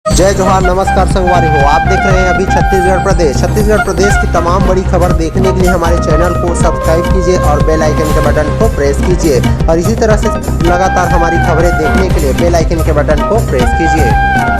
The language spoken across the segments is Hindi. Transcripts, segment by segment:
जय जोहार, नमस्कार संगवारी हो। आप देख रहे हैं अभी छत्तीसगढ़ प्रदेश की तमाम बड़ी खबर देखने के लिए हमारे चैनल को सब्सक्राइब कीजिए और बेल आइकन के बटन को प्रेस कीजिए और इसी तरह से लगातार हमारी खबरें देखने के लिए बेल आइकन के बटन को प्रेस कीजिए।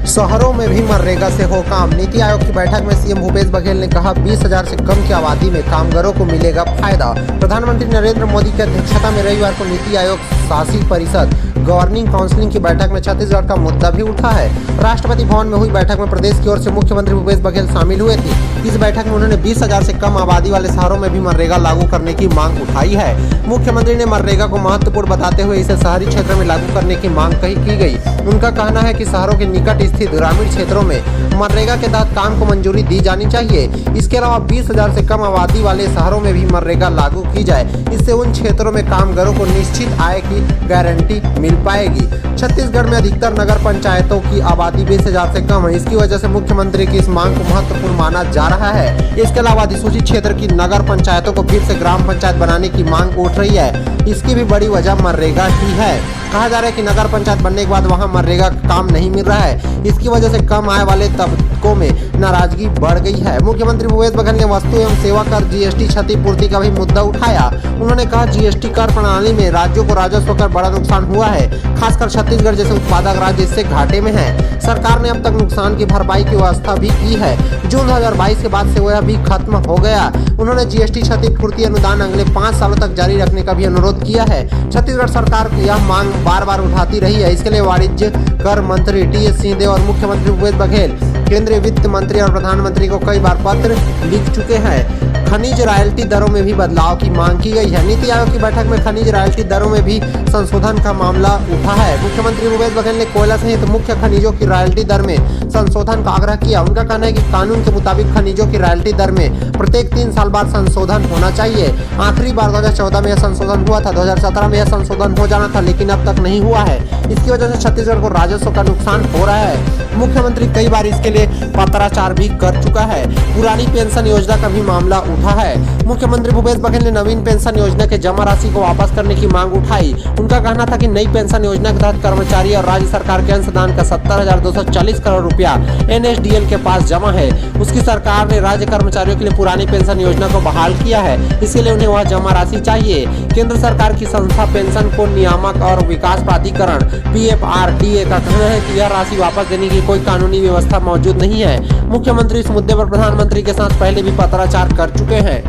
शहरों में भी मनरेगा से हो काम। नीति आयोग की बैठक में सीएम भूपेश बघेल ने कहा 20,000 से कम की आबादी में कामगारों को मिलेगा फायदा। प्रधानमंत्री नरेंद्र मोदी की अध्यक्षता में रविवार को नीति आयोग शासी परिषद गवर्निंग काउंसिल की बैठक में छत्तीसगढ़ का मुद्दा भी उठा है। राष्ट्रपति भवन में हुई बैठक में प्रदेश की ओर से मुख्यमंत्री भूपेश बघेल शामिल हुए थे। इस बैठक में उन्होंने 20,000 से कम आबादी वाले शहरों में भी मनरेगा लागू करने की मांग उठाई है। मुख्यमंत्री ने मनरेगा को महत्वपूर्ण बताते हुए इसे शहरी क्षेत्र में लागू करने की मांग की गई। उनका कहना है कि शहरों के निकट स्थित ग्रामीण क्षेत्रों में मनरेगा के तहत काम को मंजूरी दी जानी चाहिए। इसके अलावा 20,000 से कम आबादी वाले शहरों में भी मनरेगा लागू की जाए। इससे उन क्षेत्रों में कामगारों को निश्चित आय की गारंटी मिल पाएगी। छत्तीसगढ़ में अधिकतर नगर पंचायतों की आबादी 20,000 से कम है। इसकी वजह से मुख्यमंत्री की इस मांग को महत्वपूर्ण माना जा रहा है। इसके अलावा अधिसूचित क्षेत्र की नगर पंचायतों को फिर से ग्राम पंचायत बनाने की मांग उठ रही है। इसकी भी बड़ी वजह मनरेगा ही है। कहा जा रहा है कि नगर पंचायत बनने के बाद वहां मनरेगा का काम नहीं मिल रहा है। इसकी वजह से कम आय वाले तबकों में नाराजगी बढ़ गई है। मुख्यमंत्री भूपेश बघेल ने वस्तु एवं सेवा कर जीएसटी क्षतिपूर्ति का भी मुद्दा उठाया। उन्होंने कहा जीएसटी कर प्रणाली में राज्यों को राजस्व कर बड़ा नुकसान हुआ है। खासकर छत्तीसगढ़ जैसे उत्पादक राज्य इससे घाटे में है। सरकार ने अब तक नुकसान की भरपाई की व्यवस्था भी की है। जून 2022 के बाद से वह भी खत्म हो गया। उन्होंने जीएसटी क्षतिपूर्ति अनुदान अगले 5 सालों तक जारी रखने का भी अनुरोध किया है। छत्तीसगढ़ सरकार यह मांग बार बार उठाती रही है। इसके लिए वाणिज्य कर मंत्री टीएस सिंहदेव और मुख्यमंत्री भूपेश बघेल केंद्रीय वित्त मंत्री और प्रधानमंत्री को कई बार पत्र लिख चुके हैं। खनिज रॉयल्टी दरों में भी बदलाव की मांग की गई है। नीति आयोग की बैठक में खनिज रॉयल्टी दरों में भी संशोधन का मामला उठा है। मुख्यमंत्री भूपेश बघेल ने कोयला सहित मुख्य खनिजों की रॉयल्टी दर में संशोधन का आग्रह किया। उनका कहना है कि कानून के मुताबिक खनिजों की रॉयल्टी दर में प्रत्येक 3 साल बाद संशोधन होना चाहिए। आखिरी बार 2014 में यह संशोधन हुआ था। 2017 में यह संशोधन हो जाना था, लेकिन अब तक नहीं हुआ है। इसकी वजह से छत्तीसगढ़ को राजस्व का नुकसान हो रहा है। मुख्यमंत्री कई बार इसके लिए पत्राचार भी कर चुका है। पुरानी पेंशन योजना का भी मामला उठा है। मुख्यमंत्री भूपेश बघेल ने नवीन पेंशन योजना के जमा राशि को वापस करने की मांग उठाई। उनका कहना था कि नई पेंशन योजना के तहत कर्मचारी और राज्य सरकार के अंशदान का 70,240 करोड़ रुपया एनएसडीएल के पास जमा है। उसकी सरकार ने राज्य कर्मचारियों के लिए पुरानी पेंशन योजना को बहाल किया है, इसीलिए उन्हें वह जमा राशि चाहिए। केंद्र सरकार की संस्था पेंशन को नियामक और विकास प्राधिकरण PFRDA का कहना है कि यह राशि वापस देने की कोई कानूनी व्यवस्था मौजूद नहीं है। मुख्यमंत्री इस मुद्दे पर प्रधानमंत्री के साथ पहले भी पत्राचार कर चुके हैं।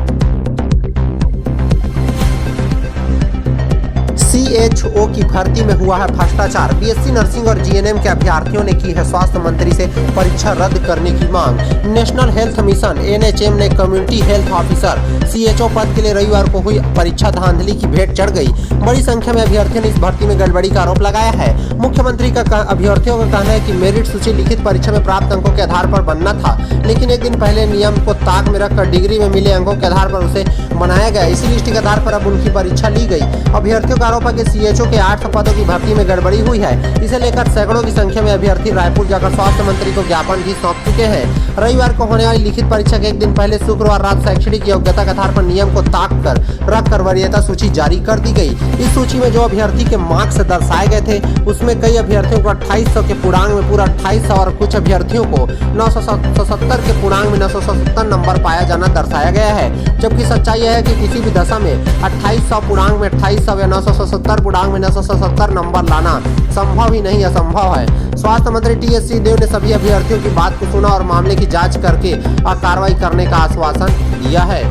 CHO की भर्ती में हुआ है भ्रष्टाचार। बीएससी नर्सिंग और जीएनएम के अभ्यर्थियों ने की है स्वास्थ्य मंत्री से परीक्षा रद्द करने की मांग। नेशनल हेल्थ मिशन NHM ने कम्युनिटी हेल्थ ऑफिसर CHO पद के लिए रविवार को हुई परीक्षा धांधली की भेंट चढ़ गई। बड़ी संख्या में अभ्यर्थियों ने इस भर्ती में गड़बड़ी का आरोप लगाया है। मुख्यमंत्री का अभ्यर्थियों का कहना है कि मेरिट सूची लिखित परीक्षा में प्राप्त अंकों के आधार पर बनना था, लेकिन एक दिन पहले नियम को ताक में रखकर डिग्री में मिले अंकों के आधार पर उसे बनाया गया। इसी लिस्ट के आधार पर अब उनकी परीक्षा ली गई। अभ्यर्थियों का आरोप है कि CHO के 8 पदों की भर्ती में गड़बड़ी हुई है। इसे लेकर सैकड़ों की संख्या में अभ्यर्थी रायपुर जाकर स्वास्थ्य मंत्री को ज्ञापन भी सौंप चुके हैं। रविवार को होने वाली लिखित परीक्षा के एक दिन पहले शुक्रवार रात शैक्षणिक योग्यता के आधार पर नियम को ताक कर रखकर वरीयता सूची जारी कर दी गई। इस सूची में जो अभ्यर्थी के मार्क्स दर्शाए गए थे, उसमें कई अभ्यर्थियों को 2800 के पूर्णांक में पूरा 2800 और कुछ अभ्यर्थियों को 970 के पूर्णांक में 970 नंबर पाया जाना दर्शाया गया है। जबकि सच्चाई यह है कि किसी भी दशा में 2800 पूर्णांक में 2800 या 970 पूर्णांक में 970 नंबर लाना संभव ही नहीं, असंभव है। स्वास्थ्य मंत्री टीएस सिंहदेव ने सभी अभ्यर्थियों की बात को सुना और मामले की जांच करके कार्रवाई करने का आश्वासन दिया है।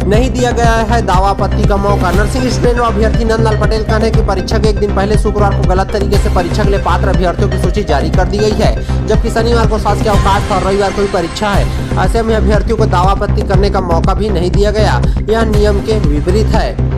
नहीं दिया गया है दावा आपत्ति का मौका। नर्सिंग स्टूडेंट और अभ्यर्थी नंदलाल पटेल कहने की परीक्षा के एक दिन पहले शुक्रवार को गलत तरीके से परीक्षा के लिए पात्र अभ्यर्थियों की सूची जारी कर दी गई है, जबकि शनिवार को शासकीय अवकाश था और रविवार को परीक्षा है। ऐसे में अभ्यर्थियों को दावा आपत्ति करने का मौका भी नहीं दिया गया। यह नियम के विपरीत है।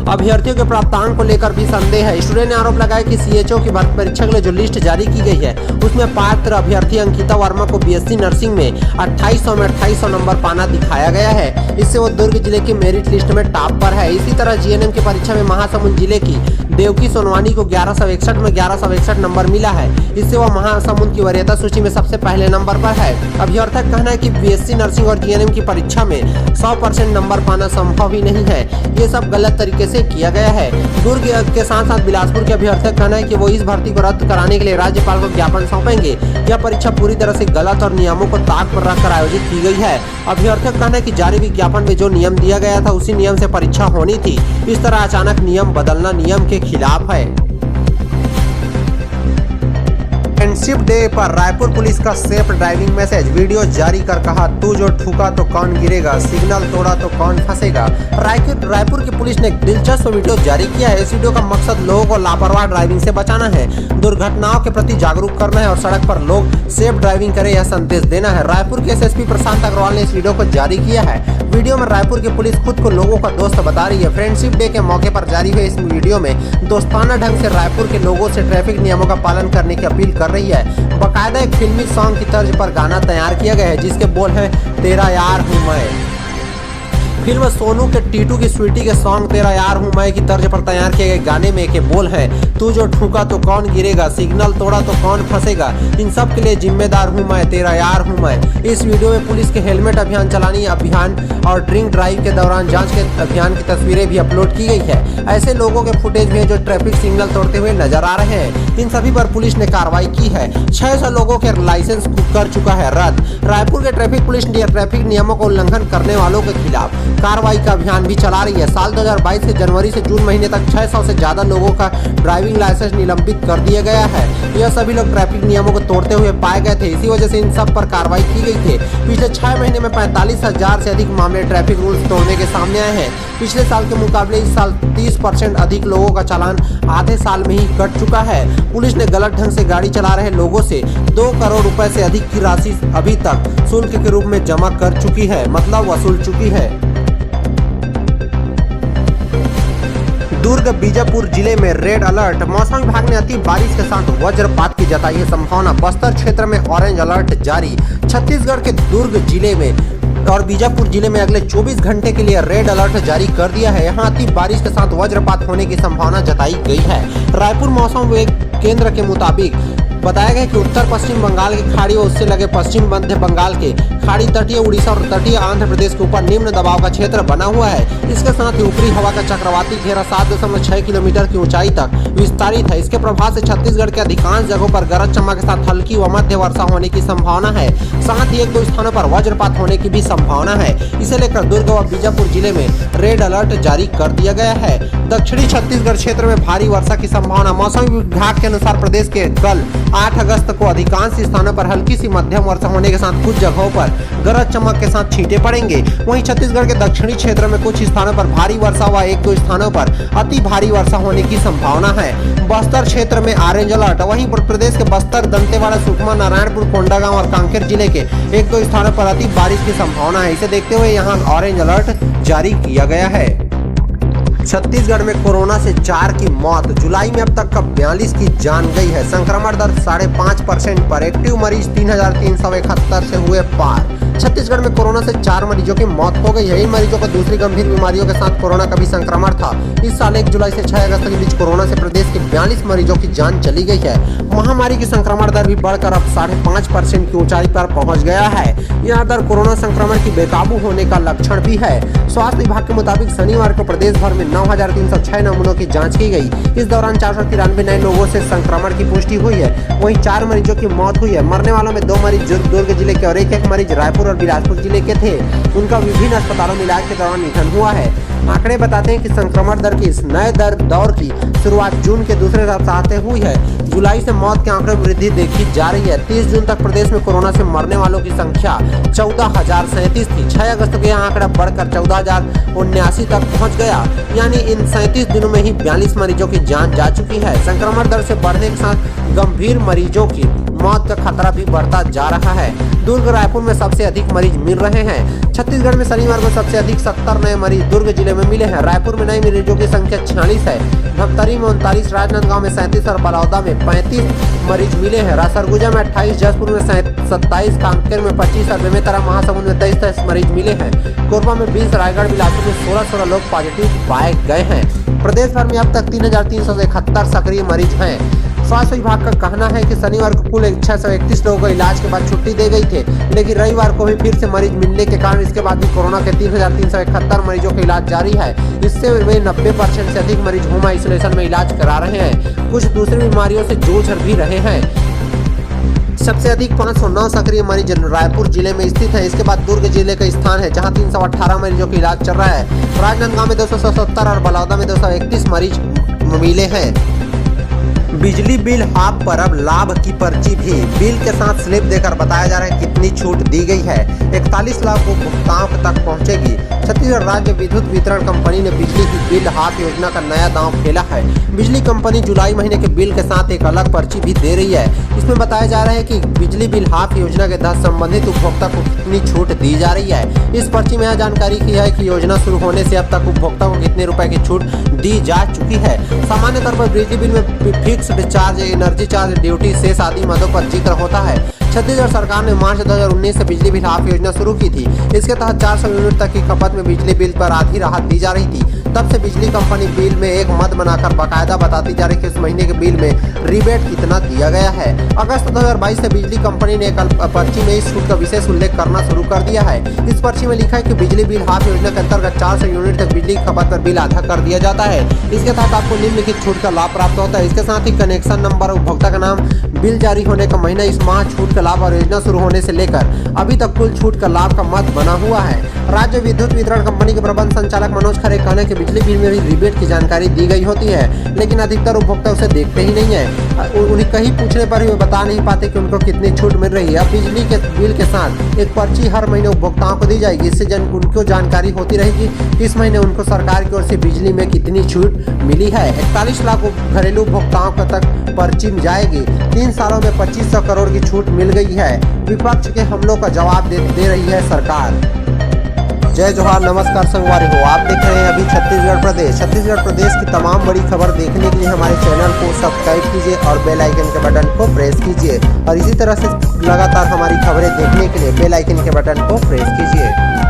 अभ्यर्थियों के प्राप्तांक को लेकर भी संदेह है। स्टूडेंट ने आरोप लगाया कि CHO की भर्ती परीक्षा के लिए जो लिस्ट जारी की गई है, उसमें पात्र अभ्यर्थी अंकिता वर्मा को BSc नर्सिंग में 2800 में 2800 नंबर पाना दिखाया गया है। इससे वो दुर्ग जिले की मेरिट लिस्ट में टॉप पर है। इसी तरह GNM की परीक्षा में महासमुंद जिले की देवकी सोनवानी को 1161 में 1161 नंबर मिला है। इससे वह महासमुंद की वरीयता सूची में सबसे पहले नंबर पर है। अभ्यर्थक कहना है कि बीएससी नर्सिंग और जीएनएम की परीक्षा में 100% नंबर पाना संभव ही नहीं है। ये सब गलत तरीके से किया गया है। दुर्ग के साथ साथ बिलासपुर के अभ्यर्थक कहना है कि वो इस भर्ती को रद्द कराने के लिए राज्यपाल को ज्ञापन सौंपेंगे। यह परीक्षा पूरी तरह से गलत और नियमों को ताक पर रखकर आयोजित की गई है। अभ्यर्थक कहना है कि जारी विज्ञापन में जो नियम दिया गया था उसी नियम से परीक्षा होनी थी। इस तरह अचानक नियम बदलना नियम के खिलाफ है। फ्रेंडशिप डे पर रायपुर पुलिस का सेफ ड्राइविंग मैसेज वीडियो जारी कर कहा, तू जो ठुका तो कौन गिरेगा, सिग्नल तोड़ा तो कौन फंसेगा। रायपुर की पुलिस ने एक दिलचस्प वीडियो जारी किया है। इस वीडियो का मकसद लोगों को लापरवाह ड्राइविंग से बचाना है, दुर्घटनाओं के प्रति जागरूक करना है और सड़क पर लोग सेफ ड्राइविंग करें यह संदेश देना है। रायपुर के एसएसपी प्रशांत अग्रवाल ने इस वीडियो को जारी किया है। वीडियो में रायपुर की पुलिस खुद को लोगों का दोस्त बता रही है। फ्रेंडशिप डे के मौके पर जारी हुए इस वीडियो में दोस्ताना ढंग से रायपुर के लोगों से ट्रैफिक नियमों का पालन करने की अपील कर रही है। बाकायदा एक फिल्मी सॉन्ग की तर्ज पर गाना तैयार किया गया है जिसके बोल है तेरा यार हूँ मैं। फिल्म सोनू के टीटू की स्वीटी के सॉन्ग तेरा यार हूँ मैं की तर्ज पर तैयार किए गए गाने में के बोल है, तू जो ठुका तो कौन गिरेगा, सिग्नल तोड़ा तो कौन फंसेगा, इन सब के लिए जिम्मेदार हूँ मैं, तेरा यार हूँ मैं। इस वीडियो में पुलिस के हेलमेट अभियान चलानी अभियान और ड्रिंक ड्राइव के दौरान जांच के अभियान की तस्वीरें भी अपलोड की गई है। ऐसे लोगों के फुटेज भी है जो ट्रैफिक सिग्नल तोड़ते हुए नजर आ रहे हैं। इन सभी पर पुलिस ने कार्रवाई की है। 600 लोगों के लाइसेंस कर चुका है रद्द। रायपुर के ट्रैफिक पुलिस ने ट्रैफिक नियमों को उल्लंघन करने वालों के खिलाफ कार्रवाई का अभियान भी चला रही है। साल 2022 से जनवरी से जून महीने तक 600 से ज्यादा लोगों का ड्राइविंग लाइसेंस निलंबित कर दिया गया है। यह सभी लोग ट्रैफिक नियमों को तोड़ते हुए पाए गए थे। इसी वजह से इन सब पर कार्रवाई की गई थी। पिछले 6 महीने में 45,000 से अधिक मामले ट्रैफिक रूल्स तोड़ने के सामने आए हैं। पिछले साल के मुकाबले इस साल 30% अधिक लोगों का चालान आधे साल में ही कट चुका है। पुलिस ने गलत ढंग से गाड़ी चला रहे लोगों से 2 करोड़ रुपए से अधिक की राशि अभी तक शुल्क के रूप में जमा कर चुकी है, मतलब वसूल चुकी है। दुर्ग बीजापुर जिले में रेड अलर्ट। मौसम विभाग ने अति बारिश के साथ वज्रपात की जताई है संभावना। बस्तर क्षेत्र में ऑरेंज अलर्ट जारी। छत्तीसगढ़ के दुर्ग जिले में और बीजापुर जिले में अगले 24 घंटे के लिए रेड अलर्ट जारी कर दिया है। यहाँ अति बारिश के साथ वज्रपात होने की संभावना जताई गई है। रायपुर मौसम केंद्र के मुताबिक बताया गया कि उत्तर पश्चिम बंगाल की खाड़ी और उससे लगे पश्चिम मध्य बंगाल के खाड़ी तटीय उड़ीसा और तटीय आंध्र प्रदेश के ऊपर निम्न दबाव का क्षेत्र बना हुआ है। इसके साथ ही ऊपरी हवा का चक्रवाती घेरा 7.6 किलोमीटर की ऊंचाई तक विस्तारित है। इसके प्रभाव से छत्तीसगढ़ के अधिकांश जगहों पर गरज चमक के साथ हल्की व मध्य वर्षा होने की संभावना है। साथ ही 1-2 स्थानों पर वज्रपात होने की भी संभावना है। इसे लेकर दुर्ग व बीजापुर जिले में रेड अलर्ट जारी कर दिया गया है। दक्षिणी छत्तीसगढ़ क्षेत्र में भारी वर्षा की संभावना। मौसम विभाग के अनुसार प्रदेश के कल 8 अगस्त को अधिकांश स्थानों पर हल्की सी मध्यम वर्षा होने के साथ कुछ जगहों पर गरज चमक के साथ छींटे पड़ेंगे। वहीं छत्तीसगढ़ के दक्षिणी क्षेत्र में कुछ स्थानों पर भारी वर्षा व 1-2 स्थानों पर अति भारी वर्षा होने की संभावना है। बस्तर क्षेत्र में ऑरेंज अलर्ट। वहीं प्रदेश के बस्तर, दंतेवाड़ा, सुकमा, नारायणपुर, कोंडागांव और कांकेर जिले के 1-2 स्थानों पर अति बारिश की संभावना है। इसे देखते हुए यहाँ ऑरेंज अलर्ट जारी किया गया है। छत्तीसगढ़ में कोरोना से 4 की मौत। जुलाई में अब तक का 42 की जान गई है। संक्रमण दर 5.5% पर। एक्टिव मरीज 3,371 से हुए पार। छत्तीसगढ़ में कोरोना से 4 मरीजों की मौत हो गई है। इन मरीजों को दूसरी गंभीर बीमारियों के साथ कोरोना का भी संक्रमण था। इस साल 1 जुलाई से 6 अगस्त के बीच कोरोना से प्रदेश के 42 मरीजों की जान चली गई है। महामारी की संक्रमण दर भी बढ़कर अब 5.5% की ऊंचाई पर पहुंच गया है। यह दर कोरोना संक्रमण की बेकाबू होने का लक्षण भी है। स्वास्थ्य विभाग के मुताबिक शनिवार को प्रदेश भर में 9,306 नमूनों की जांच की गई। इस दौरान 493 नए लोगों से संक्रमण की पुष्टि हुई है। वहीं 4 मरीजों की मौत हुई है। मरने वालों में 2 मरीज दुर्ग जिले के और एक मरीज रायपुर और बिलासपुर जिले के थे। उनका विभिन्न अस्पतालों में इलाज के दौरान निधन हुआ है। आंकड़े बताते हैं कि संक्रमण दर की इस नए दौर की शुरुआत जून के दूसरे सप्ताह से हुई है। जुलाई से मौत के आंकड़े में वृद्धि देखी जा रही है। 30 जून तक प्रदेश में कोरोना से मरने वालों की संख्या 14,037 थी। 6 अगस्त को यह आंकड़ा बढ़कर 14,079 तक पहुंच गया। यानी इन 37 दिनों में ही 42 मरीजों की जान जा चुकी है। संक्रमण दर से बढ़ने के साथ गंभीर मरीजों की मौत का खतरा भी बढ़ता जा रहा है। दुर्ग, रायपुर में सबसे अधिक मरीज मिल रहे हैं। छत्तीसगढ़ में शनिवार को सबसे अधिक 70 नए मरीज दुर्ग जिले में मिले हैं। रायपुर में नए मरीजों की संख्या 46 है। धमतरी में 39, राजनांदगांव में 37 और बलौदा में 35 मरीज मिले हैं। सरगुजा में 28, जसपुर में 27, कांकेर में 25 और बेमेतरा, महासमुंद में 23 मरीज मिले हैं। कोरबा में 20, रायगढ़, बिलासपुर में 16 लोग पॉजिटिव पाए गए हैं। प्रदेश भर में अब तक 3,371 सक्रिय मरीज हैं। स्वास्थ्य विभाग का कहना है कि शनिवार को कुल 631 लोगों को इलाज के बाद छुट्टी दी गई थी, लेकिन रविवार को भी फिर से मरीज मिलने के कारण इसके बाद भी कोरोना के 3,371 मरीजों का इलाज जारी है। इससे वे 90% से अधिक मरीज होम आइसोलेशन में इलाज करा रहे हैं। कुछ दूसरी बीमारियों से जूझ भी रहे हैं। सबसे अधिक 509 सक्रिय मरीज रायपुर जिले में स्थित है। इसके बाद दुर्ग जिले का स्थान है, जहां 318 मरीजों का इलाज चल रहा है। राजनांदगांव में 277 और बलौदा में 231 मरीज मिले हैं। बिजली बिल हाफ पर अब लाभ की पर्ची भी बिल के साथ स्लिप देकर बताया जा रहा है कितनी छूट दी गई है। 41 लाख उपभोक्ताओं तक पहुंचेगी। छत्तीसगढ़ राज्य विद्युत वितरण कंपनी ने बिजली की बिल हाफ योजना का नया दांव खेला है। बिजली कंपनी जुलाई महीने के बिल के साथ एक अलग पर्ची भी दे रही है। इसमें बताया जा रहा है कि बिजली बिल हाफ योजना के तहत संबंधित उपभोक्ता को कितनी छूट दी जा रही है। इस पर्ची में यह जानकारी की है कि योजना शुरू होने से अब तक उपभोक्ता को कितने रुपए की छूट दी जा चुकी है। सामान्य तौर पर बिजली बिल में fix charge, energy charge, duty शेष आदि मदों पर जिक्र होता है। छत्तीसगढ़ सरकार ने मार्च 2019 से बिजली बिल हाफ योजना शुरू की थी। इसके तहत 400 यूनिट तक की खपत में बिजली बिल पर आधी राहत दी जा रही थी। तब से बिजली कंपनी बिल में एक मद बनाकर बाकायदा बताती जा रही है कि इस महीने के बिल में रिबेट कितना दिया गया है। अगस्त 2022 से बिजली कंपनी ने पर्ची में इस छूट का विशेष उल्लेख करना शुरू कर दिया है। इस पर्ची में लिखा है कि बिजली बिल हाफ योजना के अंतर्गत 400 यूनिट तक बिजली की खपत पर बिल आधा कर दिया जाता है। इसके तहत आपको निम्नलिखित छूट का लाभ प्राप्त होता है। इसके साथ ही कनेक्शन नंबर, उपभोक्ता का नाम, बिल जारी होने का महीना, इस माह छूट का लाभ और योजना शुरू होने से लेकर अभी तक कुल छूट का लाभ का मत बना हुआ है। राज्य विद्युत वितरण कंपनी के प्रबंध संचालक मनोज खरे कहने कि बिजली बिल में भी रिबेट की जानकारी दी गई होती है, लेकिन अधिकतर उपभोक्ता उसे देखते ही नहीं है। उन्हें कहीं पूछने पर भी वे बता नहीं पाते कि उनको कितनी छूट मिल रही है। अब बिजली के बिल के साथ एक पर्ची हर महीने उपभोक्ताओं को दी जाएगी। इससे उनको जानकारी होती रहेगी कि इस महीने उनको सरकार की ओर से बिजली में कितनी छूट मिली है। 41 लाख घरेलू उपभोक्ताओं तक पर्ची जाएगी। 3 सालों में 2500 करोड़ की छूट मिल गई है। विपक्ष के हमलों का जवाब दे रही है सरकार। जय जोहार, नमस्कार संगवारी हो। आप देख रहे हैं अभी छत्तीसगढ़ प्रदेश। छत्तीसगढ़ प्रदेश की तमाम बड़ी खबर देखने के लिए हमारे चैनल को सब्सक्राइब कीजिए और बेल आइकन के बटन को प्रेस कीजिए। और इसी तरह से लगातार हमारी खबरें देखने के लिए बेल आइकन के बटन को प्रेस कीजिए।